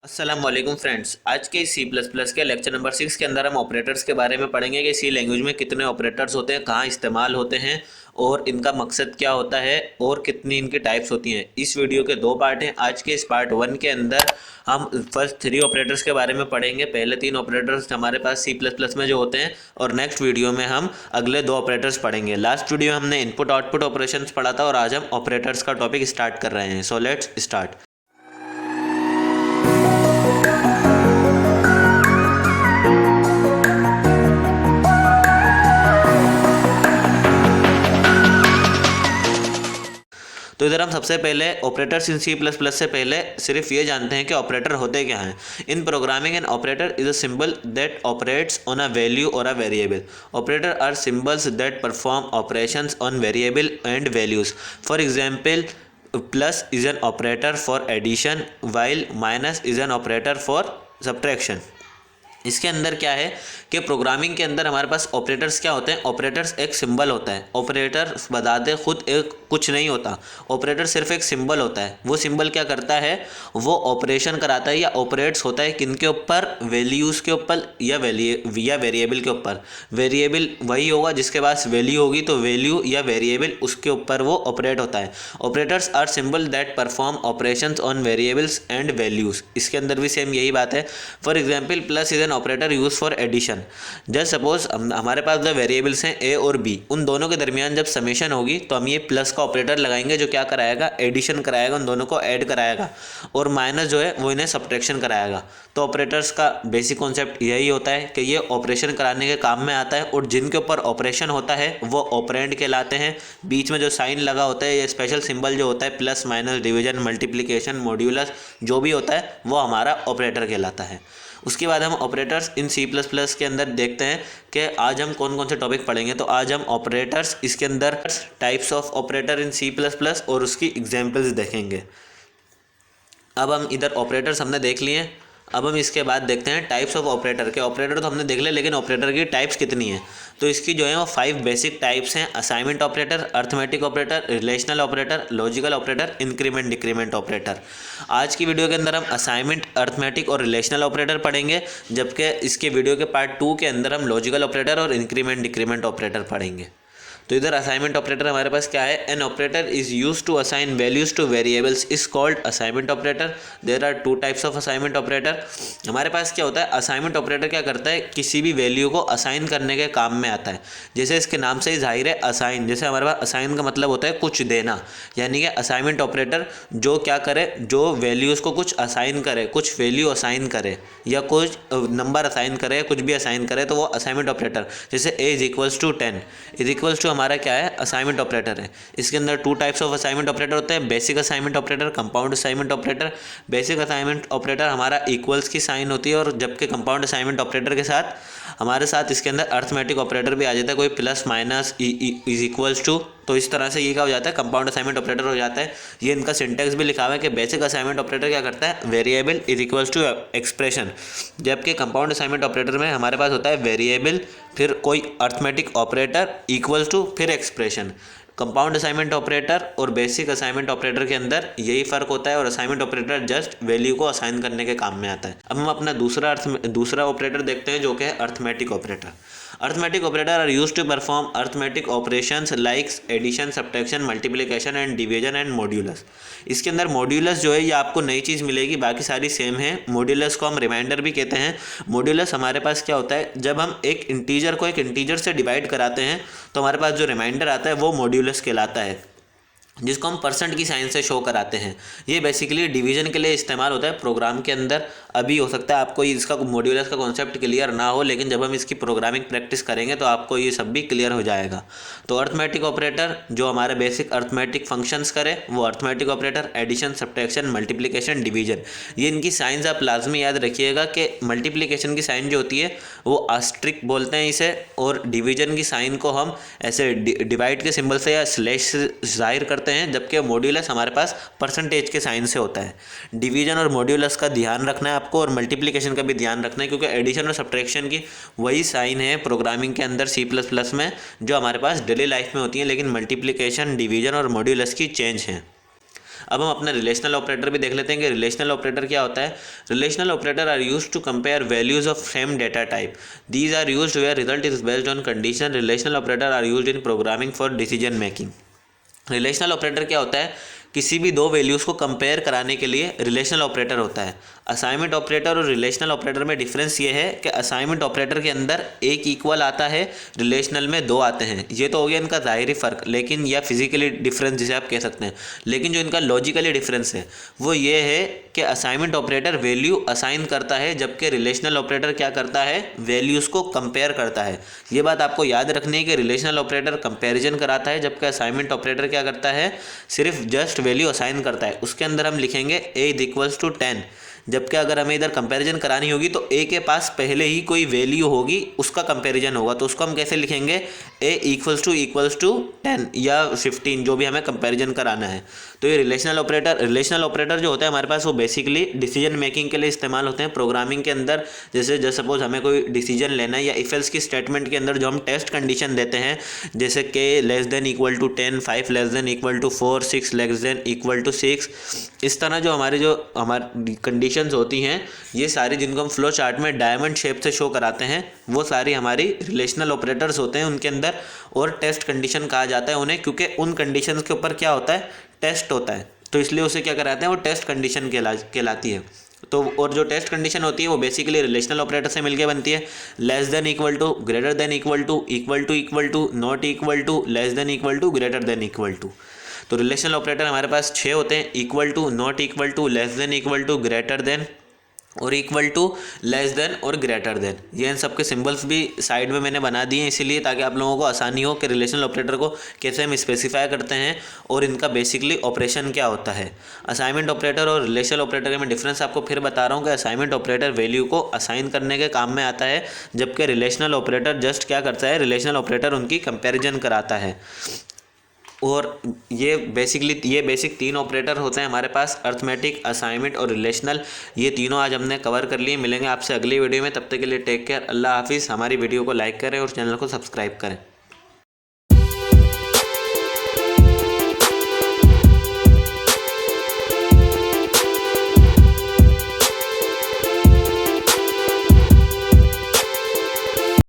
अस्सलाम वालेकुम फ्रेंड्स। आज के सी प्लस प्लस के लेक्चर नंबर 6 के अंदर हम ऑपरेटर्स के बारे में पढ़ेंगे कि सी लैंग्वेज में कितने ऑपरेटर्स होते हैं, कहाँ इस्तेमाल होते हैं और इनका मकसद क्या होता है और कितनी इनकी टाइप्स होती हैं। इस वीडियो के दो पार्ट हैं। आज के इस पार्ट 1 के अंदर हम फर्स्ट 3 ऑपरेटर्स के बारे में पढ़ेंगे। पहले 3 ऑपरेटर्स हमारे पास सी प्लस प्लस में जो होते हैं और नेक्स्ट वीडियो में हम अगले 2 ऑपरेटर्स पढ़ेंगे। लास्ट वीडियो में हमने इनपुट आउटपुट ऑपरेशंस पढ़ा था और आज हम ऑपरेटर्स का टॉपिक स्टार्ट कर रहे हैं। So let's start. तो इधर हम सबसे पहले operators in C plus plus से पहले सिर्फ ये जानते हैं कि ऑपरेटर होते क्या हैं। In programming an operator is a symbol that operates on a value और a variable. Operator are symbols that perform operations on variable and values. For example, plus is an operator for addition while minus is an operator for subtraction. इसके अंदर क्या है कि programming के अंदर हमारे पास operators क्या होते हैं। ऑपरेटर्स एक सिंबल होता है। ऑपरेटर बताते खुद एक कुछ नहीं होता। ऑपरेटर सिर्फ एक सिंबल होता है। वो सिंबल क्या करता है, वो ऑपरेशन कराता है या ऑपरेट्स होता है किन के ऊपर, वैल्यूज़ के ऊपर या वेरिएबल के ऊपर। वेरिएबल वही होगा जिसके पास वैल्यू होगी, तो वैल्यू या वेरिएबल उसके ऊपर वो ऑपरेट होता है। Operators are symbol that perform operations on variables and values. इसके अंदर भी सेम यही बात है। For example, plus is operator use for addition. Just suppose हमारे पास जो वेरिएबल्स हैं ए और बी, उन दोनों के दरमियान जब समेशन होगी तो हम ये प्लस का ऑपरेटर लगाएंगे जो क्या कराएगा, एडिशन कराएगा, उन दोनों को ऐड कराएगा। और माइनस जो है वो इन्हें सब्ट्रैक्शन कराएगा। तो ऑपरेटर्स का बेसिक कॉन्सेप्ट यही होता है कि ये ऑपरेशन कराने के काम में आता है और जिनके ऊपर ऑपरेशन होता है वो ऑपरेंड कहलाते हैं। बीच में जो साइन लगा होता है, ये स्पेशल सिंबल जो होता है, plus minus division multiplication modulus जो भी होता है वो हमारा ऑपरेटर कहलाता है। उसके बाद हम operators in C plus plus के अंदर देखते हैं कि आज हम कौन कौन से टॉपिक पढ़ेंगे। तो आज हम ऑपरेटर्स, इसके अंदर types of operator in C plus plus और उसकी एग्जांपल्स देखेंगे। अब हम इधर ऑपरेटर्स हमने देख लिए। अब हम इसके बाद देखते हैं टाइप्स ऑफ ऑपरेटर के। ऑपरेटर तो हमने देख लिया, लेकिन ऑपरेटर की टाइप्स कितनी है। तो इसकी जो है वो 5 बेसिक टाइप्स हैं। Assignment operator, arithmetic operator, relational operator, logical operator, increment decrement operator. आज की वीडियो के अंदर हम असाइनमेंट, अर्थमेटिक और रिलेशनल ऑपरेटर पढ़ेंगे, जबकि इसके वीडियो के पार्ट 2 के अंदर हम लॉजिकल ऑपरेटर और इंक्रीमेंट डिक्रीमेंट ऑपरेटर पढ़ेंगे। तो इधर असाइनमेंट ऑपरेटर हमारे पास क्या है, an operator is use to assign values to variables is called assignment operator. There are 2 types of assignment operator. हमारे पास क्या होता है, असाइनमेंट ऑपरेटर क्या करता है, किसी भी वैल्यू को असाइन करने के काम में आता है। जैसे इसके नाम से ही जाहिर है असाइन, जैसे हमारे पास असाइन का मतलब होता है कुछ देना, यानी कि असाइनमेंट ऑपरेटर जो क्या करे, जो वैल्यूज़ को कुछ असाइन करे, कुछ वैल्यू असाइन करे या कुछ नंबर असाइन करे, कुछ भी असाइन करे, तो वो असाइनमेंट ऑपरेटर। जैसे A is equals to 10 is equals to हमारा क्या है, असाइनमेंट ऑपरेटर है। इसके अंदर 2 टाइप्स ऑफ असाइनमेंट ऑपरेटर होते हैं, basic assignment operator, compound assignment operator. Basic assignment operator हमारा इक्वल्स की साइन होती है, और जबकि कंपाउंड असाइनमेंट ऑपरेटर के साथ हमारे साथ इसके अंदर अर्थमेटिक ऑपरेटर भी आ जाता है, कोई plus minus is equals to. तो इस तरह से ये क्या हो जाता है, कंपाउंड असाइनमेंट ऑपरेटर हो जाता है। ये इनका सिंटेक्स भी लिखा हुआ है कि बेसिक असाइनमेंट ऑपरेटर क्या करता है, variable is equals to expression, जबकि कंपाउंड असाइनमेंट ऑपरेटर में हमारे पास होता है वेरिएबल फिर कोई अर्थमेटिक ऑपरेटर इक्वल्स टू फिर एक्सप्रेशन। कंपाउंड असाइनमेंट ऑपरेटर और बेसिक असाइनमेंट ऑपरेटर के अंदर यही फ़र्क होता है, और असाइनमेंट ऑपरेटर जस्ट वैल्यू को असाइन करने के काम में आता है। अब हम अपना दूसरा ऑपरेटर देखते हैं, जो कि है arithmetic operator. Arithmetic operator are use to perform arithmetic operations like addition, subtraction, multiplication and division and modulus. इसके अंदर मॉड्यूलस जो है ये आपको नई चीज़ मिलेगी, बाकी सारी सेम है। मॉड्यूलस को हम रिमाइंडर भी कहते हैं। मॉड्यूलस हमारे पास क्या होता है, जब हम एक इंटीजर को एक इंटीजर से डिवाइड कराते हैं तो हमारे पास जो रिमाइंडर आता है वो मॉड्यूलस कहलाता है, जिसको हम परसेंट की साइन से शो कराते हैं। ये बेसिकली डिवीजन के लिए इस्तेमाल होता है प्रोग्राम के अंदर। अभी हो सकता है आपको इसका मॉड्यूलस का कॉन्सेप्ट क्लियर ना हो, लेकिन जब हम इसकी प्रोग्रामिंग प्रैक्टिस करेंगे तो आपको ये सब भी क्लियर हो जाएगा। तो अर्थमेटिक ऑपरेटर जो हमारे बेसिक अर्थमेटिक फंक्शंस करे वो arithmetic operator, addition, subtraction, multiplication, division. ये इनकी साइंस आप लाजमी याद रखिएगा कि मल्टीप्लिकेशन की साइन जो होती है वो आस्ट्रिक बोलते हैं इसे, और डिवीजन की साइन को हम ऐसे डिवाइड के सिंबल से या स्लैश से जाहिर करते हैं, जबकि मॉड्यूलस हमारे पास परसेंटेज के साइन से होता है। डिवीजन और मॉड्यूलस का ध्यान रखना है आपको, और मल्टीप्लिकेशन का भी ध्यान रखना है, क्योंकि एडिशन और सब्ट्रैक्शन की वही साइन है प्रोग्रामिंग के अंदर सी प्लस प्लस में जो हमारे पास डेली लाइफ में होती हैं, लेकिन मल्टीप्लिकेशन, डिवीजन और मॉड्यूलस की चेंज है। अब हम अपना रिलेशनल ऑपरेटर भी देख लेते हैं कि रिलेशनल ऑपरेटर क्या होता है। Relational operator are used to compare values of same data type. These are used where result is based on condition. Relational operator are used in programming for decision making. Relational operator क्या होता है, किसी भी दो values को compare कराने के लिए रिलेशनल ऑपरेटर होता है। असाइनमेंट ऑपरेटर और रिलेशनल ऑपरेटर में डिफरेंस ये है कि असाइनमेंट ऑपरेटर के अंदर एक इक्वल आता है, रिलेशनल में दो आते हैं। ये तो हो गया इनका ज़ाहिरी फ़र्क, लेकिन या फिजिकली डिफरेंस जिसे आप कह सकते हैं। लेकिन जो इनका लॉजिकली डिफरेंस है वो ये है कि असाइनमेंट ऑपरेटर वैल्यू असाइन करता है, जबकि रिलेशनल ऑपरेटर क्या करता है, वैल्यूज़ को कंपेयर करता है। ये बात आपको याद रखनी है कि रिलेशनल ऑपरेटर कंपेरिजन कराता है, जबकि असाइनमेंट ऑपरेटर क्या करता है, सिर्फ जस्ट वैल्यू असाइन करता है। उसके अंदर हम लिखेंगे a इज इक्वल्स टू 10, जबकि अगर हमें इधर कंपैरिजन करानी होगी तो a के पास पहले ही कोई वैल्यू होगी, उसका कंपैरिजन होगा। तो उसको हम कैसे लिखेंगे, a इक्वल्स टू 10 या 15, जो भी हमें कंपैरिजन कराना है। तो ये रिलेशनल ऑपरेटर जो होता है हमारे पास, वो बेसिकली डिसीजन मेकिंग के लिए इस्तेमाल होते हैं प्रोग्रामिंग के अंदर। जैसे सपोज हमें कोई डिसीजन लेना है, या इफ एल्स की स्टेटमेंट के अंदर जो हम टेस्ट कंडीशन देते हैं, जैसे k less than equal to 10, 5 less than equal to 4, 6 less than equal to 6, इस तरह जो हमारी कंडीशंस होती हैं, ये सारी जिनको हम फ्लो चार्ट में डायमंड शेप से शो कराते हैं, वो सारी हमारी रिलेशनल ऑपरेटर्स होते हैं उनके अंदर। और टेस्ट कंडीशन कहा जाता है उन्हें, क्योंकि उन कंडीशंस के ऊपर क्या होता है, टेस्ट होता है, तो इसलिए उसे क्या कराते हैं, वो टेस्ट कंडीशन कहलाती है। तो और जो टेस्ट कंडीशन होती है वो बेसिकली रिलेशनल ऑपरेटर से मिलकर बनती है। Less than equal to, greater than equal to, equal to, not equal to, less than equal to, greater than equal to. तो रिलेशनल ऑपरेटर हमारे पास 6 होते हैं, equal to, not equal to, less than equal to, greater than और equal to, less than और greater than. ये इन सब के सिंबल्स भी साइड में मैंने बना दिए इसीलिए, ताकि आप लोगों को आसानी हो कि रिलेशनल ऑपरेटर को कैसे हम स्पेसिफाई करते हैं और इनका बेसिकली ऑपरेशन क्या होता है। असाइनमेंट ऑपरेटर और रिलेशनल ऑपरेटर में डिफरेंस आपको फिर बता रहा हूँ कि असाइनमेंट ऑपरेटर वैल्यू को असाइन करने के काम में आता है, जबकि रिलेशनल ऑपरेटर जस्ट क्या करता है, रिलेशनल ऑपरेटर उनकी कंपेरिजन कराता है। और ये बेसिक 3 ऑपरेटर होते हैं हमारे पास, अर्थमेटिक, असाइनमेंट और रिलेशनल। ये तीनों आज हमने कवर कर लिए। मिलेंगे आपसे अगली वीडियो में, तब तक के लिए टेक केयर, अल्लाह हाफिज़। हमारी वीडियो को लाइक करें और चैनल को सब्सक्राइब करें।